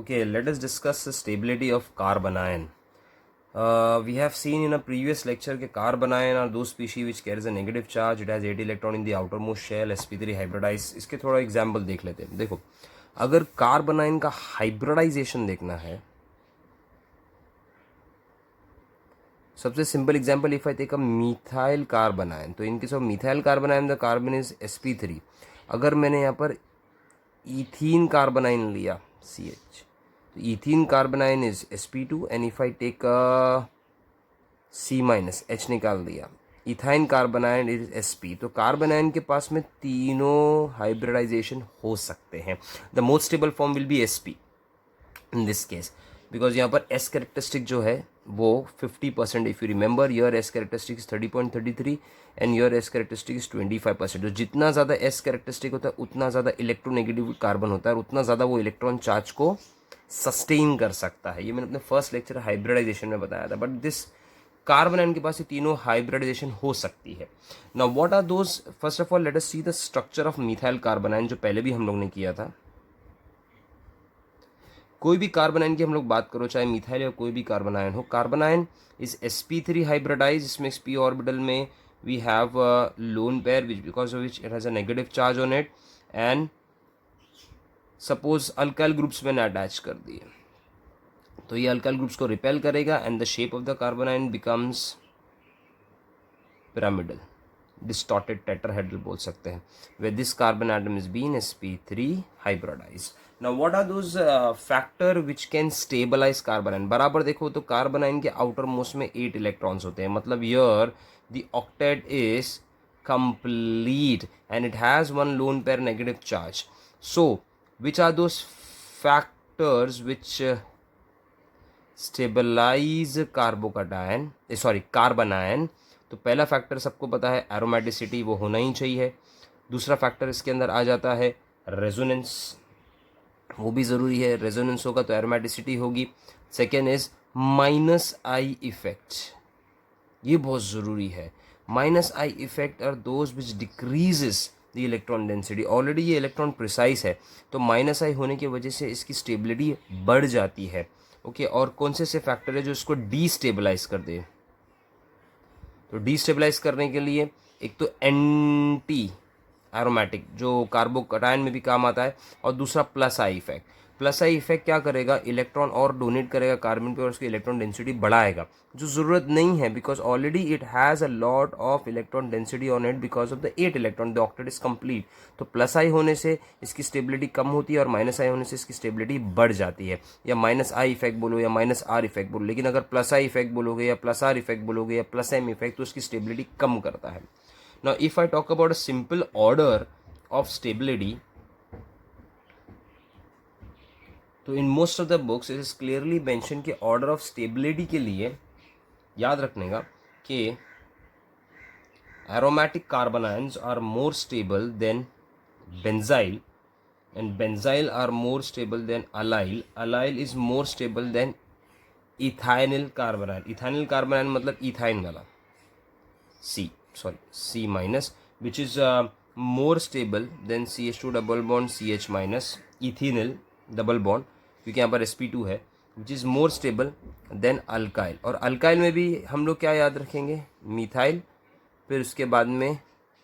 Okay, let us discuss the stability of carbon ion. We have seen in a previous lecture that carbon ion are those species which carries a negative charge. It has 8 electron in the outermost shell, sp3 hybridized. इसके थोड़ा example देख लेते हैं. देखो, अगर carbon ion का hybridisation देखना है, सबसे simple example, if I take a methyl carbon ion, तो इनके सब methyl carbon ion the carbon is sp3. अगर मैंने यहाँ पर इथीन कार्बन आयन लिया CH, तो ethene carbon ion is sp2, and if I take C minus H निकाल दिया, ethyne carbon ion is sp. तो कार्बन आयन के पास में तीनों हाइब्रिडाइजेशन हो सकते हैं. The most stable form will be sp in this case, because यहाँ पर S कैरेक्टरिस्टिक जो है वो 50%. If you remember, your S characteristic is 30.33 and your S characteristic is 25%. तो जितना ज़्यादा S कैरेक्टरिस्टिक होता है उतना ज़्यादा इलेक्ट्रोनेगेटिव कार्बन होता है और उतना ज़्यादा वो इलेक्ट्रॉन चार्ज को सस्टेन कर सकता है. ये मैंने अपने फर्स्ट लेक्चर हाइब्रिडाइजेशन में बताया था. बट दिस कार्बन आयन के पास ये तीनों हाइब्रिडाइजेशन हो सकती है. Now what are those? First of all let us see the structure of methyl carbon ion, जो पहले भी हम लोग ने किया था. कोई भी कार्बन आयन की हम लोग बात करो, चाहे मिथाइल या कोई भी कार्बन आयन हो, carbon ion is sp3 hybridise. इसमें sp ऑर्बिटल में we have lone pair which because of which it has a negative charge on it, and suppose alkyl groups मैंने अटैच कर दिए, तो ये अल्काइल ग्रुप्स को repel करेगा and the shape of the carbon ion becomes pyramidal, distorted tetrahedral बोल सकते हैं, where this carbon atom is being sp3 hybridized. Now what are those factor which can stabilize carbon ion? बराबर देखो तो carbon ion के outer most में 8 electrons होते हैं, मतलब here the octet is complete and it has one lone pair negative charge. So which are those factors which stabilize carbon ion? तो पहला फैक्टर सबको पता है, एरोमेटिसिटी, वो होना ही चाहिए. दूसरा फैक्टर इसके अंदर आ जाता है रेजोनेंस, वो भी ज़रूरी है. रेजोनेंस होगा तो एरोमेटिसिटी होगी. Second is minus I effect, ये बहुत ज़रूरी है. Minus I effect are those which decreases the electron density. Already ये इलेक्ट्रॉन प्रिसाइज है, तो माइनस आई होने की वजह से इसकी स्टेबिलिटी बढ़ जाती है. ओके, और कौन से फैक्टर है जो इसको डीस्टेबलाइज कर दे? तो डीस्टेबलाइज करने के लिए एक तो एंटी एरोमेटिक जो कार्बोकटायन में भी काम आता है, और दूसरा plus I effect. Plus I effect क्या करेगा? इलेक्ट्रॉन और डोनेट करेगा कार्बन पे और उसकी इलेक्ट्रॉन डेंसिटी बढ़ाएगा, जो ज़रूरत नहीं है, because already it has a lot of electron density on it because of the 8 electron. The octet is complete. तो प्लस आई होने से इसकी स्टेबिलिटी कम होती है और माइनस आई होने से इसकी स्टेबिलिटी बढ़ जाती है. या माइनस आई इफेक्ट बोलो या माइनस आर इफेक्ट बोलो, लेकिन अगर प्लस आई इफेक्ट बोलोगे या प्लस आर इफेक्ट बोलोगे या प्लस एम इफेक्ट, तो उसकी स्टेबिलिटी कम करता है. Now if I talk about a simple order of stability, तो in most of the books it is clearly mentioned कि order of stability के लिए याद रखने का कि aromatic carbon ions are more stable than benzyl and benzyl are more stable than allyl. Allyl is more stable than ethynyl carbon ion. ethynyl carbon ion मतलब ethyne वाला C minus, which is more stable than CH2 double bond CH minus, ethynyl double bond, क्योंकि यहाँ पर sp2 है, which is more stable than alkyl. और alkyl में भी हम लोग क्या याद रखेंगे? मिथाइल, फिर उसके बाद में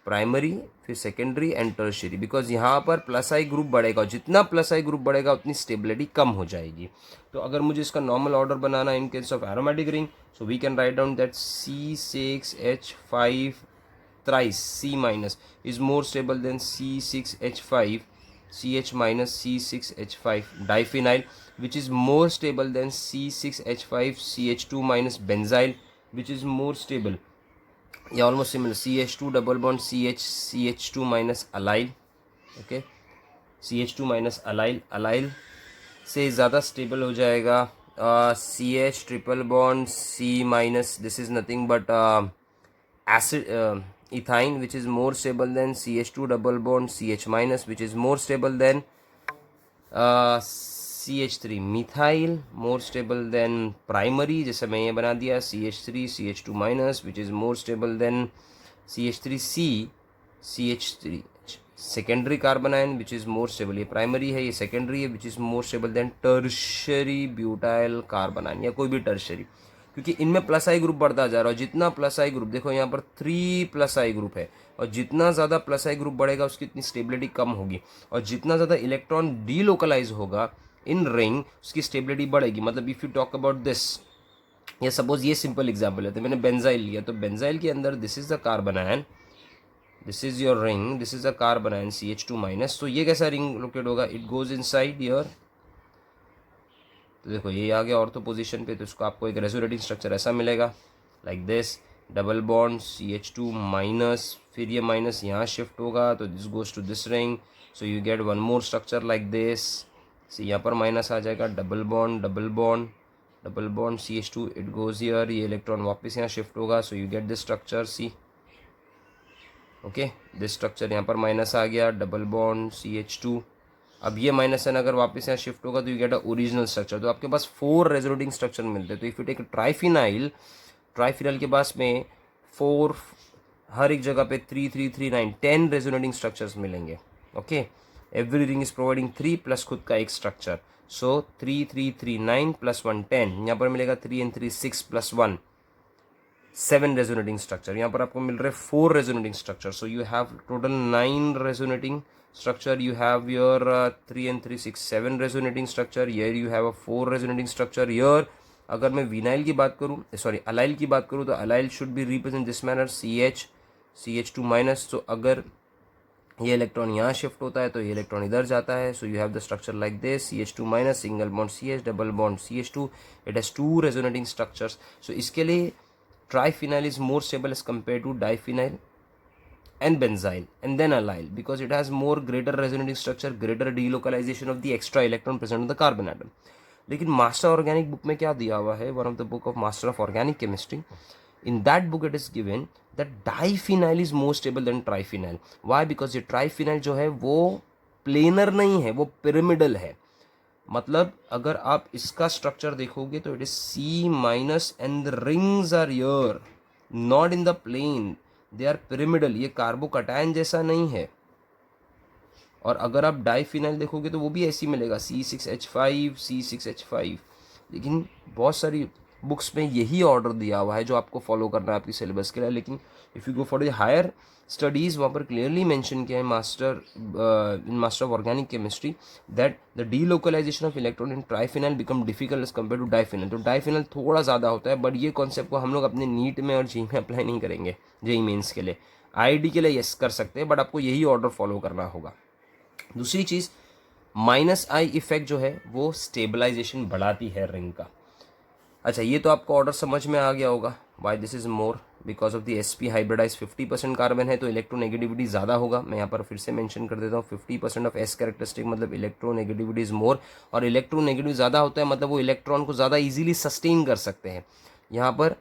प्राइमरी, फिर सेकेंडरी एंड टर्शियरी, बिकॉज यहाँ पर प्लस आई ग्रुप बढ़ेगा, जितना प्लस आई ग्रुप बढ़ेगा उतनी स्टेबिलिटी कम हो जाएगी. तो अगर मुझे इसका नॉर्मल ऑर्डर बनाना in case of aromatic ring, so we can write down that C6H5 thrice C minus is more stable than C6H5 CH minus C6H5 diphenyl, which is more stable than C6H5 CH2 minus benzyl, which is more stable, yeah, almost similar, CH2 double bond CH2 minus allyl. okay, CH2 minus allyl से ज़्यादा stable हो जाएगा CH triple bond C minus, this is nothing but acid ethyne, which is more stable than CH2 double bond CH minus, which is more stable than CH3 methyl, more stable than primary, जैसे मैं ये बना दिया CH3 CH2 minus, which is more stable than CH3C CH3 secondary carbon ion which is more stable, ये primary है, ये secondary है, which is more stable then tertiary butyl carbon ion या कोई भी टर्शरी, क्योंकि इनमें प्लस आई ग्रुप बढ़ता जा रहा है। और जितना प्लस आई ग्रुप, देखो यहाँ पर 3 प्लस आई ग्रुप है, और जितना ज़्यादा प्लस आई ग्रुप बढ़ेगा उसकी इतनी स्टेबिलिटी कम होगी, और जितना ज़्यादा इलेक्ट्रॉन डीलोकलाइज होगा इन रिंग उसकी स्टेबिलिटी बढ़ेगी। मतलब if you talk about this, या सपोज ये सिंपल एग्जाम्पल है, तो मैंने बेंजाइल लिया, तो बेंजाइल के अंदर this is the carbon ion, this is your ring, this is the carbon ion CH2 minus. तो ये कैसा रिंग लोकेट होगा, इट गोज इनसाइड योर, तो देखो ये आ गया ऑर्थो पोजीशन पे, तो इसको आपको एक रेजोनेटिंग स्ट्रक्चर ऐसा मिलेगा like this, double bond CH2 minus, फिर ये माइनस यहाँ शिफ्ट होगा तो this goes to this ring, so you get one more structure like this. यहाँ पर माइनस आ जाएगा, double bond double bond double bond CH2, it goes here, ये इलेक्ट्रॉन वापस यहाँ शिफ्ट होगा, so you get this structure see. Okay, this structure यहाँ पर माइनस आ गया, डबल बॉन्ड CH2, अब ये माइनस एन अगर वापस यहाँ शिफ्ट होगा तो you get a original structure. तो आपके पास 4 रेजोनेटिंग स्ट्रक्चर मिलते हैं। तो if you take triphenyl, triphenyl के पास में 4, हर एक जगह पे 3 3 3 9 10 रेजोनेटिंग स्ट्रक्चर्स मिलेंगे। Okay, every ring is providing 3 plus खुद का एक स्ट्रक्चर, सो 3 3 3 9 प्लस 1 10, यहाँ पर मिलेगा 3 and 3 6 प्लस 1 7 रेजोनेटिंग स्ट्रक्चर। यहाँ पर आपको मिल रहे 4 resonating structure, so you have total 9 resonating structure. You have your 3 and 3 6 7 resonating structure. Here you have a 4 resonating structure. Here अगर मैं विनाइल की बात करूँ, सॉरी अलाइल की बात करूँ, तो allyl should be represent this manner, CH2 minus. तो अगर ये इलेक्ट्रॉन यहाँ शिफ्ट होता है तो ये इलेक्ट्रॉन इधर जाता है, so you have the structure like this, CH2 minus, single bond CH, double bond CH2, it has 2 resonating structures. सो इसके लिए triphenyl is more stable as compare to diphenyl and benzyl and then allyl, because it has more greater resonating structure, greater delocalization of the extra electron present in the carbon atom. लेकिन master organic book में क्या दिया हुआ है, one of the book of master of organic chemistry, in that book it is given that diphenyl is more stable then triphenyl. Why? Because ये triphenyl जो है वो प्लेनर नहीं है, वो पिरामिडल है। मतलब अगर आप इसका स्ट्रक्चर देखोगे तो it is C minus and the rings are here, not in the plane, they are pyramidal. ये कार्बोकटायन जैसा नहीं है। और अगर आप डाइफिनाइल देखोगे तो वो भी ऐसी मिलेगा, C6H5 C6H5। लेकिन बहुत सारी बुक्स में यही ऑर्डर दिया हुआ है जो आपको फॉलो करना है आपकी सिलेबस के लिए। लेकिन if you go for the higher studies, वहाँ पर क्लियरली मेंशन किया है in master of organic chemistry that the delocalization of electron in triphenyl become difficult as compare to diphenyl. तो डाइफिनाइल थोड़ा ज़्यादा होता है, बट ये कॉन्सेप्ट को हम लोग अपने नीट में और जी में अप्लाई नहीं करेंगे। जेई मेंस के लिए, IIT के लिए यस कर सकते हैं, बट आपको यही ऑर्डर फॉलो करना होगा। दूसरी चीज़, माइनस आई इफेक्ट जो है वो स्टेबलाइजेशन बढ़ाती है रिंग का। अच्छा, ये तो आपको ऑर्डर समझ में आ गया होगा। Why this is more, because of the sp hybridize 50% carbon है तो इलेक्ट्रोनेगेटिविटी ज़्यादा होगा। मैं यहाँ पर फिर से मेंशन कर देता हूँ, 50% ऑफ s कैरेक्टरिस्टिक मतलब इलेक्ट्रोनेगेटिविटी इज मोर। और इलेक्ट्रोनेगेटिव ज़्यादा होता है मतलब वो इलेक्ट्रॉन को ज़्यादा ईजिली सस्टेन कर सकते हैं। यहाँ पर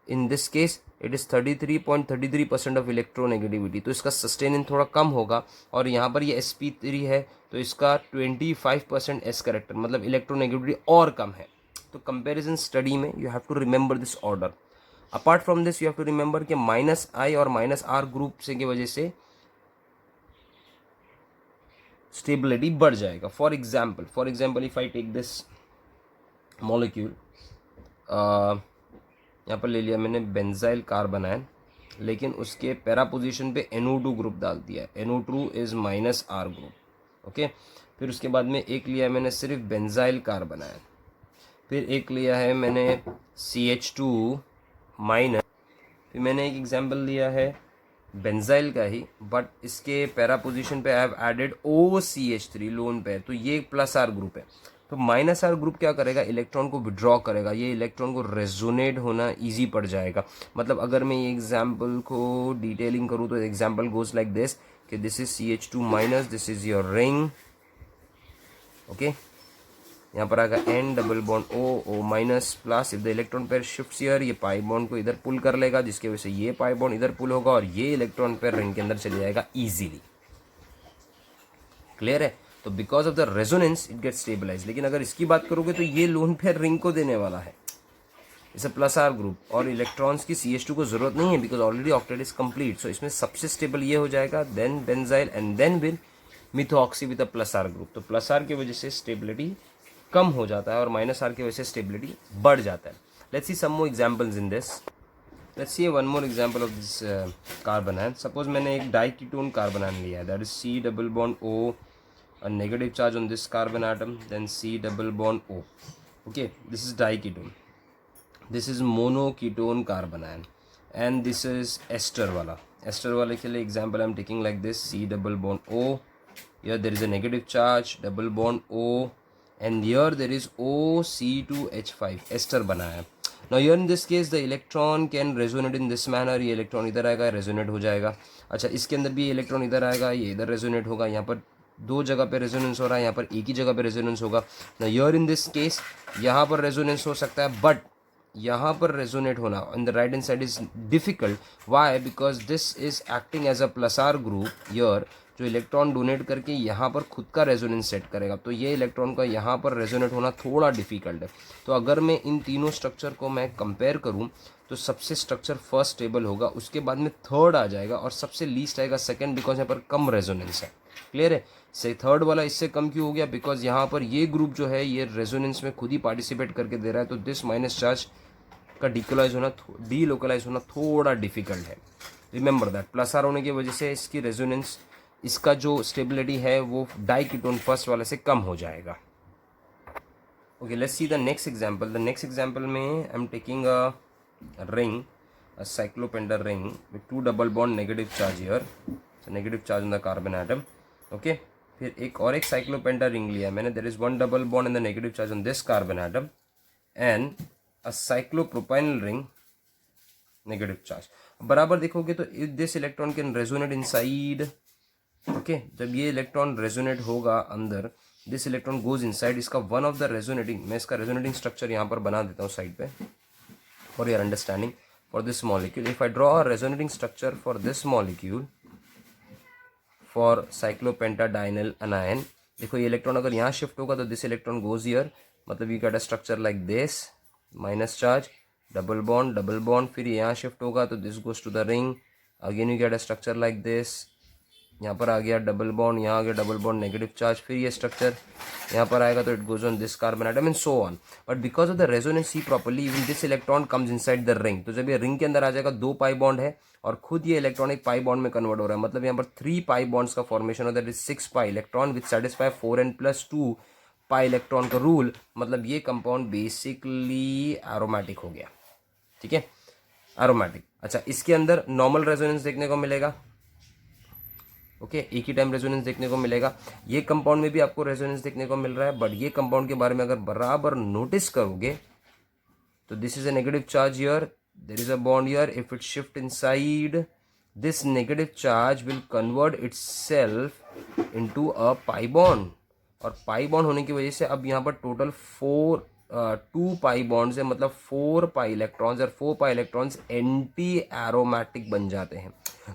in this case it is 33.33% of electronegativity, तो इसका सस्टेनिंग थोड़ा कम होगा। और यहाँ पर ये sp3 है तो इसका 25% s कैरेक्टर मतलब इलेक्ट्रोनेगेटिविटी और कम है। तो कंपैरिजन स्टडी में you have to remember this order. Apart from this you have to remember कि माइनस आई और माइनस आर ग्रुप से की वजह से स्टेबिलिटी बढ़ जाएगा। For example if I take this molecule, यहाँ पर ले लिया मैंने बेंजाइल कार्बन आयन, लेकिन उसके पैरा पोजीशन पे NO2 ग्रुप डाल दिया है, NO2 is minus R group. Okay, फिर उसके बाद में एक लिया है मैंने सिर्फ बेंजाइल कार्बन आयन, फिर एक लिया है मैंने CH2 माइनस, फिर मैंने एक एग्जाम्पल लिया है बेंजाइल का ही, बट इसके पैरा पोजीशन पे I have added OCH3 lone pair, तो ये प्लस R ग्रुप है। तो माइनस R ग्रुप क्या करेगा, इलेक्ट्रॉन को विड्रॉ करेगा, ये इलेक्ट्रॉन को रेजोनेट होना इजी पड़ जाएगा। मतलब अगर मैं ये एग्जाम्पल को डिटेलिंग करूँ तो एग्जाम्पल गोज लाइक दिस कि this is CH2 minus, this is your ring. Okay, यहाँ पर आएगा N double bond O minus plus, if the electron pair shifts here, ये पाई बॉन्ड को इधर पुल कर लेगा जिसकी वजह से ये पाई बॉन्ड इधर पुल होगा और ये इलेक्ट्रॉन पेयर रिंग के अंदर चले जाएगा इजीली। क्लियर है? तो because of the resonance it get stabilize. लेकिन अगर इसकी बात करोगे तो ये लोन पेयर रिंग को देने वाला है, इसे प्लस आर ग्रुप और इलेक्ट्रॉन्स की CH2 को जरूरत नहीं है because already octet is complete. So इसमें सबसे स्टेबल ये हो जाएगा, then benzyl and then with methoxy with a plus R group. तो प्लस आर की वजह से स्टेबिलिटी कम हो जाता है और माइनस आर की वजह से स्टेबिलिटी बढ़ जाता है। Let's see some more examples in this. Let's see one more example of this carbon ion. Suppose मैंने एक डाइकीटोन कार्बन आयन लिया है, that is C double bond O, a negative charge on this carbon atom, then C double bond O. Okay, this is diketone, this is monoketone carbon ion, and this is ester wala के लिए example I'm taking like this, C double bond O, here there is a negative charge, double bond O, and here there is OC2H5, ester बना है। Now here in this case the electron can resonate in this manner, ये electron इधर आएगा resonate हो जाएगा। अच्छा, इसके अंदर भी इलेक्ट्रॉन इधर आएगा, ये इधर रेजोनेट होगा। यहाँ पर दो जगह पे रेजोनेंस हो रहा है, यहाँ पर एक ही जगह पे रेजोनेंस होगा। ना हियर इन दिस केस यहाँ पर रेजोनेंस हो सकता है, बट यहाँ पर रेजोनेट होना in the right hand side is difficult. Why? Because this is acting as a plus R group here, जो इलेक्ट्रॉन डोनेट करके यहाँ पर खुद का रेजोनेंस सेट करेगा। तो ये इलेक्ट्रॉन का यहाँ पर रेजोनेट होना थोड़ा डिफिकल्ट है। तो अगर मैं इन तीनों स्ट्रक्चर को मैं कंपेयर करूँ तो सबसे स्ट्रक्चर फर्स्ट स्टेबल होगा, उसके बाद में थर्ड आ जाएगा और सबसे लीस्ट आएगा सेकंड, बिकॉज यहाँ पर कम रेजोनेंस है। क्लियर है? से थर्ड वाला इससे कम क्यों हो गया? बिकॉज यहाँ पर ये ग्रुप जो है ये रेजोनेंस में खुद ही पार्टिसिपेट करके दे रहा है, तो दिस माइनस चार्ज का डीलोकलाइज होना थोड़ा डिफिकल्ट है। रिमेंबर दैट प्लस आर होने की वजह से इसकी रेजोनेंस, इसका जो स्टेबिलिटी है वो डाइकीटोन फर्स्ट वाले से कम हो जाएगा। Okay, let's see the next example. The next example में I am taking a ring, a cyclopentane ring with two double bond negative charge here, so negative charge on the carbon atom. Okay, फिर एक और एक cyclopentane ring लिया मैंने, there is one double bond and the negative charge on this carbon atom, and a cyclopropyl ring negative charge। बराबर देखोगे तो if this electron can resonate inside, okay, जब ये इलेक्ट्रॉन रेजोनेट होगा अंदर, दिस इलेक्ट्रॉन गोज इनसाइड, इसका one of the resonating, मैं इसका रेजोनेटिंग स्ट्रक्चर यहाँ पर बना देता हूँ साइड पे for your understanding. For this molecule, if I draw a resonating structure for this molecule for cyclopentadienyl anion, देखो ये इलेक्ट्रॉन अगर यहाँ शिफ्ट होगा तो दिस इलेक्ट्रॉन गोज हियर, मतलब you get a structure like this, minus charge, double bond, फिर यहाँ shift होगा तो this goes to the ring, again you get a structure like this, यहाँ पर आ गया डबल बॉन्ड, यहाँ आ गया डबल बॉन्ड नेगेटिव चार्ज, फिर ये स्ट्रक्चर यहाँ पर आएगा तो it goes on this carbon atom and so on. But because of the resonance see properly even this electron comes inside the ring, तो जब ये रिंग के अंदर आ जाएगा, दो पाई बॉन्ड है और खुद ये इलेक्ट्रॉन एक पाई बॉन्ड में कन्वर्ट हो रहा है, मतलब यहाँ पर 3 पाई बॉन्ड्स का फॉर्मेशन होता है, that is 6 pi electron which satisfy 4n+2 pi electron का रूल, मतलब ये कंपाउंड बेसिकली एरोमेटिक हो गया। ठीक है, एरोमेटिक। अच्छा, इसके अंदर नॉर्मल रेजोनेंस देखने को मिलेगा, ओके, एक ही टाइम रेजोनेंस देखने को मिलेगा। ये कंपाउंड में भी आपको रेजोनेंस देखने को मिल रहा है, बट ये कंपाउंड के बारे में अगर बराबर नोटिस करोगे तो this is a negative charge here, there is a bond here, if it shift inside this negative charge will convert itself into a pi bond, और पाई बॉन्ड होने की वजह से अब यहाँ पर टोटल 2 पाई बॉन्ड्स है, मतलब 4 पाई इलेक्ट्रॉन्स, और 4 पाई इलेक्ट्रॉन्स एंटी एरोमेटिक बन जाते हैं।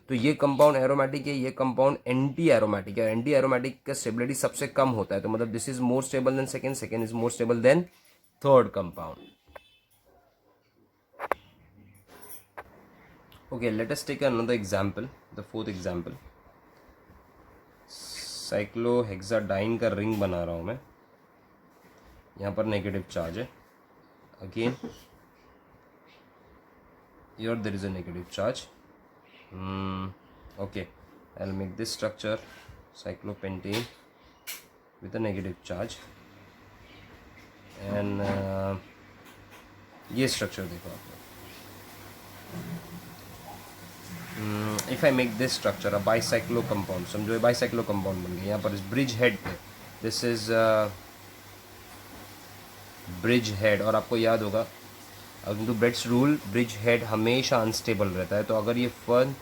तो ये कंपाउंड एरोमेटिक है, ये कंपाउंड एंटी एरोमेटिक है, एंटी एरोमेटिक का स्टेबिलिटी सबसे कम होता है, तो मतलब this is more stable than second is more stable than third compound. Okay, let us take another example, the fourth example. Cyclohexadiene का रिंग बना रहा हूँ मैं, यहाँ पर नेगेटिव चार्ज है, again here there is a negative charge. Okay, I'll make this structure cyclopentane with a negative charge, and ये structure देखो आप लोग। if I make this structure a bicyclo compound, समझो ये bicyclo compound बन गया। यहाँ पर इस bridge head पे, this is bridge head, और आपको याद होगा अगर तो ब्रेड्स रूल, ब्रिज हेड हमेशा अनस्टेबल रहता है। तो अगर ये 1,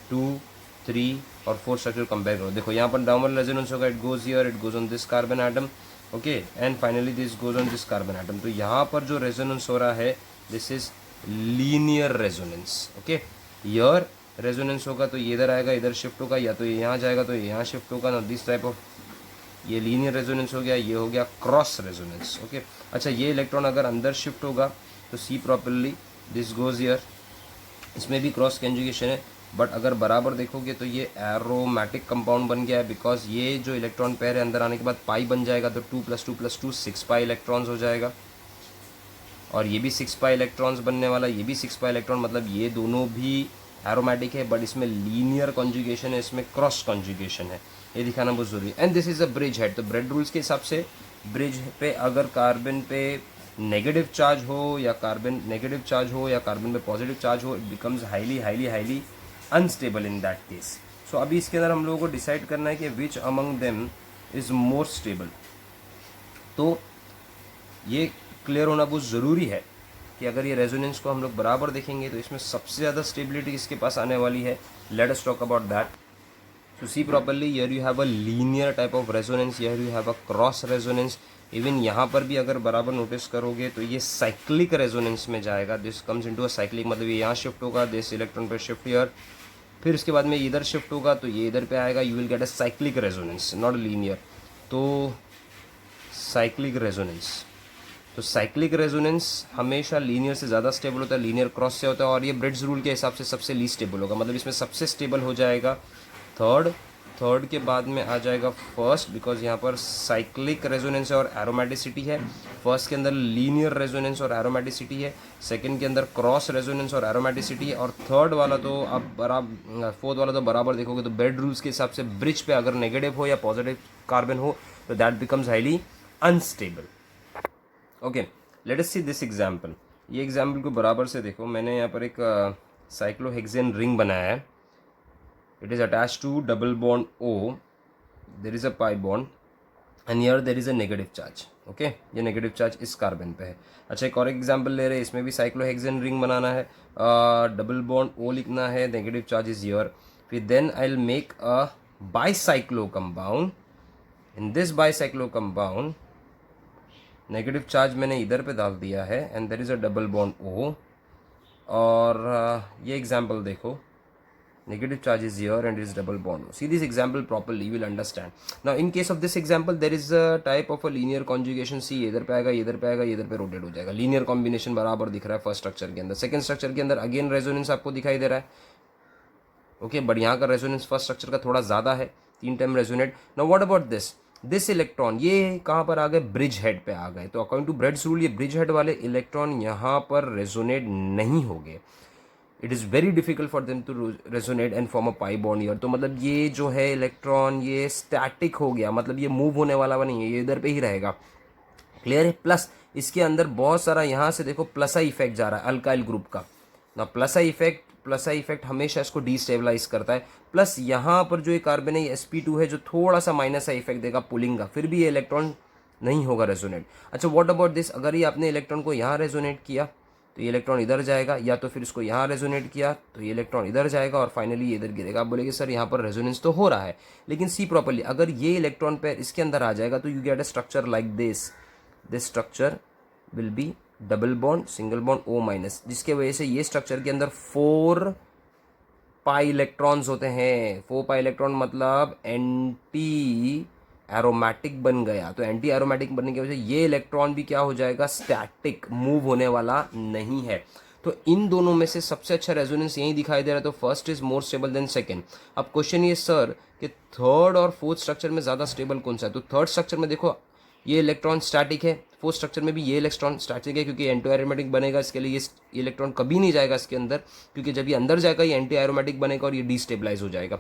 2, 3 और 4 स्ट्रक्चर कंपेयर करो, देखो यहाँ पर नॉर्मल रेजोनेंस होगा, it goes here, it goes on this carbon atom, okay, and finally this goes on this carbon atom. तो यहाँ पर जो रेजोनेंस हो रहा है this is linear resonance, okay. Here resonance होगा तो ये इधर आएगा, इधर शिफ्ट होगा, या तो ये यहाँ जाएगा तो ये यहाँ शिफ्ट होगा ना, दिस टाइप ऑफ ये लीनियर रेजोनेंस हो गया, ये हो गया क्रॉस रेजोनेंस। ओके, अच्छा ये इलेक्ट्रॉन अगर अंदर शिफ्ट होगा तो see properly this goes here, इसमें भी क्रॉस कंजुगेशन है, बट अगर बराबर देखोगे तो ये एरोमेटिक कंपाउंड बन गया है, बिकॉज ये जो इलेक्ट्रॉन पेयर है अंदर आने के बाद पाई बन जाएगा, तो 2 + 2 + 2 6 पाई इलेक्ट्रॉन्स हो जाएगा, और ये भी 6 पाई इलेक्ट्रॉन्स बनने वाला, ये भी 6 पाई इलेक्ट्रॉन, मतलब ये दोनों भी एरोमेटिक है, बट इसमें लीनियर कॉन्जुगेशन है, इसमें क्रॉस कॉन्जुगेशन है, ये दिखाना बहुत ज़रूरी है। And this is a bridge head, तो ब्रेड रूल्स के हिसाब से ब्रिज पे अगर कार्बन पे नेगेटिव चार्ज हो या कार्बन नेगेटिव चार्ज हो या कार्बन पे पॉजिटिव चार्ज हो, it becomes highly highly highly unstable in that case. So अभी इसके अंदर हम लोगों को डिसाइड करना है कि which among them is more stable. तो ये क्लियर होना बहुत ज़रूरी है कि अगर ये रेजोनेंस को हम लोग बराबर देखेंगे तो इसमें सबसे ज़्यादा स्टेबिलिटी इसके पास आने वाली है। Let us talk about that. So see properly, here you have a linear type of resonance, here you have a cross resonance। Even यहाँ पर भी अगर बराबर नोटिस करोगे तो ये साइक्लिक रेजोनेंस में जाएगा, this comes into a cyclic, मतलब ये यहाँ शिफ्ट होगा, दिस इलेक्ट्रॉन पर शिफ्ट हियर, फिर उसके बाद में इधर शिफ्ट होगा तो ये इधर पे आएगा, you will get a cyclic resonance, not linear. तो साइक्लिक रेजोनेंस, तो साइक्लिक रेजोनेंस हमेशा लीनियर से ज़्यादा स्टेबल होता है, लीनियर क्रॉस से होता है, और ये ब्रिड्ज रूल के हिसाब से सबसे लीस्ट स्टेबल होगा, मतलब इसमें सबसे स्टेबल हो जाएगा थर्ड के बाद में आ जाएगा फर्स्ट, बिकॉज यहाँ पर साइक्लिक रेजोनेंस और एरोमेटिसिटी है। फर्स्ट के अंदर लीनियर रेजोनेंस और एरोमेटिसिटी है, सेकंड के अंदर क्रॉस रेजोनेंस और एरोमेटिसिटी है, और थर्ड वाला तो अब बराबर, फोर्थ वाला तो बराबर देखोगे तो ब्रेड रूल्स के हिसाब से ब्रिज पे अगर नेगेटिव हो या पॉजिटिव कार्बन हो तो that becomes highly unstable. Okay, let us see this example. ये एग्जाम्पल को बराबर से देखो, मैंने यहाँ पर एक साइक्लोहेक्सेन रिंग बनाया है, it is attached to double bond O, there is a pi bond and here there is a negative charge। Okay, ये नेगेटिव चार्ज इस कार्बन पे है। अच्छा एक और एग्जांपल ले रहे हैं, इसमें भी साइक्लोहेक्सेन रिंग बनाना है, डबल बॉन्ड O लिखना है, नेगेटिव चार्ज इज हियर, फिर then I will make a bicyclo compound. In this bicyclo compound negative charge मैंने इधर पे डाल दिया है and there is a double bond O, और ये एग्जांपल देखो, negative charge is here and it is double bond. See this example properly, you will understand. Now in case of this example there is a type of a linear conjugation। C इधर पे आएगा, इधर पे आएगा, इधर पे rotate हो जाएगा, लीनियर कॉम्बिनेशन बराबर दिख रहा है फर्स्ट स्ट्रक्चर के अंदर। सेकंड स्ट्रक्चर के अंदर अगेन रेजोनेंस आपको दिखाई दे रहा है, ओके, बट यहाँ का रेजोनेंस फर्स्ट स्ट्रक्चर का थोड़ा ज़्यादा है, 3 time resonate. Now what about this electron, ये कहाँ पर आ गए, ब्रिज हेड पे आ गए, तो अकॉर्डिंग टू ब्रेड्स रूल ये ब्रिज हेड वाले इलेक्ट्रॉन यहाँ पर रेजोनेट नहीं होंगे, it is very difficult for them to resonate and form a pi bond here. तो मतलब ये जो है इलेक्ट्रॉन ये स्टैटिक हो गया, मतलब ये मूव होने वाला नहीं है, ये इधर पे ही रहेगा, क्लियर है। प्लस इसके अंदर बहुत सारा यहाँ से देखो प्लस आई इफेक्ट जा रहा है अल्काइल ग्रुप का ना, प्लस आई इफेक्ट हमेशा इसको डिस्टेबलाइज करता है। प्लस यहाँ पर जो ये कार्बन है sp2 है जो थोड़ा सा माइनस आई इफेक्ट देगा पुलिंग का, फिर भी ये इलेक्ट्रॉन नहीं होगा रेजोनेट। अच्छा व्हाट अबाउट दिस, अगर ये आपने इलेक्ट्रॉन को यहाँ रेजोनेट किया तो ये इलेक्ट्रॉन इधर जाएगा, या तो फिर इसको यहाँ रेजोनेट किया तो ये इलेक्ट्रॉन इधर जाएगा और फाइनली ये इधर गिरेगा। आप बोलेंगे सर यहाँ पर रेजोनेंस तो हो रहा है, लेकिन सी प्रॉपर्ली, अगर ये इलेक्ट्रॉन पेयर इसके अंदर आ जाएगा तो you get a structure like this structure will be double bond single bond O minus, जिसके वजह से ये स्ट्रक्चर के अंदर 4 पाई इलेक्ट्रॉन्स होते हैं। 4 पाई इलेक्ट्रॉन मतलब एंटी एरोमेटिक बन गया, तो एंटी एरोमेटिक बनने की वजह से ये इलेक्ट्रॉन भी क्या हो जाएगा, स्टैटिक, मूव होने वाला नहीं है। तो इन दोनों में से सबसे अच्छा रेजोनेंस यही दिखाई दे रहा है, तो first is more stable than second. अब क्वेश्चन ये सर कि थर्ड और फोर्थ स्ट्रक्चर में ज़्यादा स्टेबल कौन सा है, तो थर्ड स्ट्रक्चर में देखो ये इलेक्ट्रॉन स्टैटिक है, फोर्थ स्ट्रक्चर में भी ये इलेक्ट्रॉन स्टैटिक है, क्योंकि एंटी एरोमेटिक बनेगा, इसके लिए ये इलेक्ट्रॉन कभी नहीं जाएगा इसके अंदर, क्योंकि जब ये अंदर जाएगा ये एंटी एरोमेटिक बनेगा और ये डिस्टेबलाइज हो जाएगा।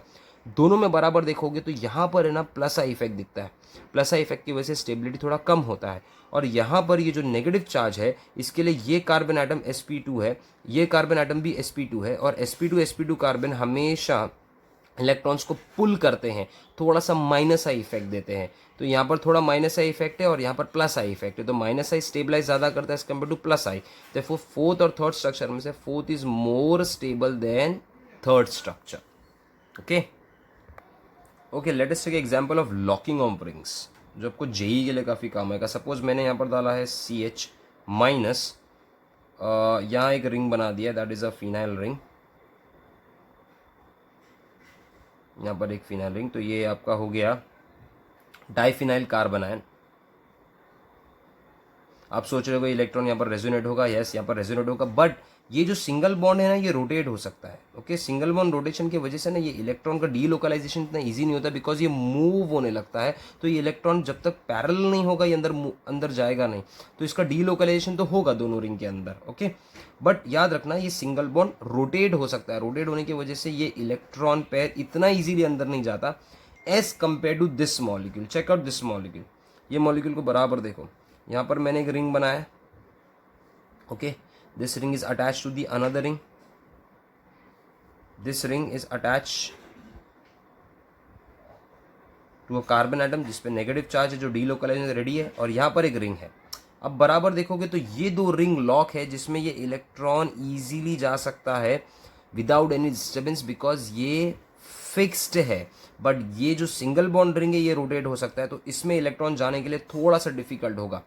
दोनों में बराबर देखोगे तो यहाँ पर है ना प्लस आई इफेक्ट दिखता है, प्लस आई इफेक्ट की वजह से स्टेबिलिटी थोड़ा कम होता है, और यहाँ पर ये जो नेगेटिव चार्ज है इसके लिए ये कार्बन आइटम sp2 है, ये कार्बन आइटम भी sp2 है, और sp2 कार्बन हमेशा इलेक्ट्रॉन्स को पुल करते हैं, थोड़ा सा माइनस आई इफेक्ट देते हैं। तो यहाँ पर थोड़ा माइनस आई इफेक्ट है और यहाँ पर प्लस आई इफेक्ट है, तो माइनस आई स्टेबलाइज ज़्यादा करता है as compare to plus I. तो फोर्थ और थर्ड स्ट्रक्चर में से fourth is more stable than third structure. Okay okay, let us take example of locking of rings, जो आपको जेई के लिए काफ़ी काम आएगा। सपोज मैंने यहाँ पर डाला है CH माइनस, यहाँ एक रिंग बना दिया, that is a phenyl ring, यहाँ पर एक फिनाइल रिंग, तो ये आपका हो गया डाइफिनाइल कार्बन आयन। आप सोच रहे हो इलेक्ट्रॉन यहाँ पर रेजोनेट होगा, यस यहाँ पर रेजोनेट होगा, बट ये जो सिंगल बॉन्ड है ना ये रोटेट हो सकता है। ओके, सिंगल बॉन्ड रोटेशन की वजह से ना ये इलेक्ट्रॉन का डीलोकलाइजेशन इतना इजी नहीं होता, बिकॉज ये मूव होने लगता है। तो ये इलेक्ट्रॉन जब तक पैरेलल नहीं होगा ये अंदर जाएगा नहीं, तो इसका डीलोकलाइजेशन तो होगा दोनों रिंग के अंदर। ओके, बट याद रखना ये सिंगल बॉन्ड रोटेट हो सकता है। रोटेट होने की वजह से ये इलेक्ट्रॉन पेयर इतना ईजिली अंदर नहीं जाता as compare to this molecule. Check out this molecule. ये मॉलिक्यूल को बराबर देखो, यहाँ पर मैंने एक रिंग बनाया। Okay, this ring is attach to the another ring, this ring is attach to a carbon atom जिसपे नेगेटिव चार्ज है जो डीलोकलाइजेशन रेडी है, और यहाँ पर एक रिंग है। अब बराबर देखोगे तो ये दो रिंग लॉक है जिसमें ये इलेक्ट्रॉन इजीली जा सकता है विदाउट एनी डिस्टर्बेंस, बिकॉज ये फिक्स्ड है। बट ये जो सिंगल बॉन्ड रिंग है ये रोटेट हो सकता है, तो इसमें इलेक्ट्रॉन जाने के लिए थोड़ा सा डिफिकल्ट होगा।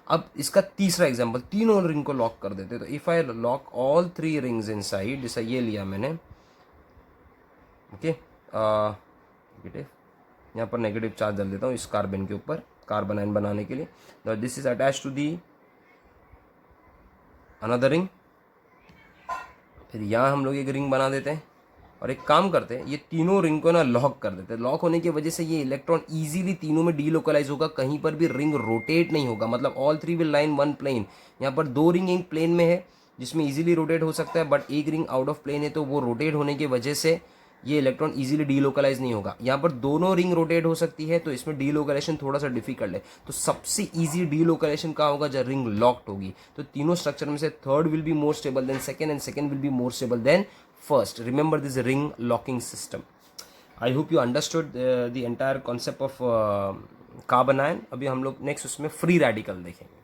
अब इसका तीसरा एग्जांपल, तीनों रिंग को लॉक कर देते, तो if I lock all three rings inside, जैसा ये लिया मैंने। ओके, यहाँ पर नेगेटिव चार्ज डाल देता हूँ इस कार्बन के ऊपर, कार्बन आयन बनाने के लिए। This is attach to the another ring. फिर यहाँ हम लोग एक रिंग बना देते हैं और एक काम करते हैं, ये तीनों रिंग को ना लॉक कर देते हैं। लॉक होने की वजह से ये इलेक्ट्रॉन इजीली तीनों में डीलोकलाइज होगा, कहीं पर भी रिंग रोटेट नहीं होगा, मतलब all three will line one plane. यहाँ पर दो रिंग एक प्लेन में है जिसमें इजीली रोटेट हो सकता है, बट एक रिंग आउट ऑफ प्लेन है, तो वो रोटेट होने की वजह से ये इलेक्ट्रॉन इजीली डीलोकलाइज नहीं होगा। यहाँ पर दोनों रिंग रोटेट हो सकती है, तो इसमें डीलोकलाइजेशन थोड़ा सा डिफिकल्ट है। तो सबसे इजी डीलोकलाइजेशन कहाँ होगा, जब रिंग लॉक्ड होगी। तो तीनों स्ट्रक्चर में से third will be more stable then second and second will be more stable then first. Remember this ring locking system. I hope you understood the entire concept of carbon ion. अभी हम लोग next उसमें free radical देखेंगे।